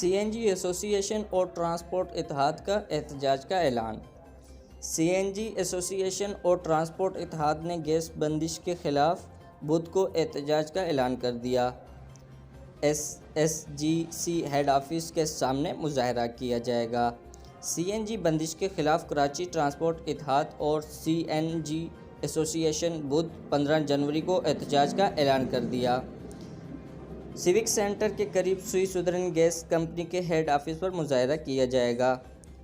CNG association और transport इत्तेहाद का एहतजाज का ऐलान। सीएनजी एसोसिएशन और ट्रांसपोर्ट इत्तेहाद ने गैस बंदिश के खिलाफ बुध को एहतजाज का ऐलान कर दिया। एसएसजीसी हेड ऑफिस के सामने मुजाहरा किया जाएगा। सीएनजी बंदिश के खिलाफ कराची ट्रांसपोर्ट इत्तेहाद और सीएनजी एसोसिएशन बुध 15 जनवरी को एहतजाज का ऐलान कर दिया। सिविक सेंटर के करीब सुई सुदरन गैस कंपनी के हेड ऑफिस पर मुजाहरा किया जाएगा।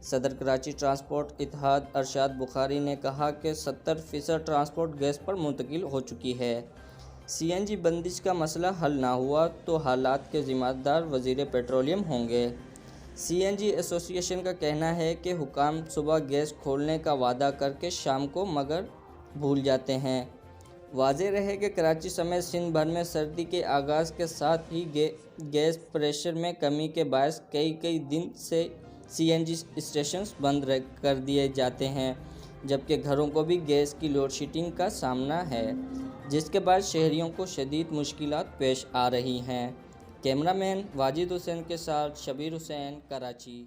सदर कराची ट्रांसपोर्ट इत्तेहाद अरशाद बुखारी ने कहा कि 70% ट्रांसपोर्ट गैस पर मुंतकिल हो चुकी है। सीएनजी बंदिश का मसला हल ना हुआ तो हालात के ज़िम्मेदार वज़ीर पेट्रोलियम होंगे। सीएनजी एसोसिएशन का कहना है कि हुकाम सुबह गैस खोलने का वादा करके शाम को मगर भूल जाते हैं। वाज़ेह रहे कि कराची समेत सिंध भर में सर्दी के आगाज़ के साथ ही गैस प्रेशर में कमी के बायस कई दिन से सीएनजी स्टेशंस बंद कर दिए जाते हैं, जबकि घरों को भी गैस की लोड शेडिंग का सामना है, जिसके बाद शहरियों को शदीद मुश्किलात पेश आ रही हैं। कैमरामैन वाजिद हुसैन के साथ शबीर हुसैन, कराची।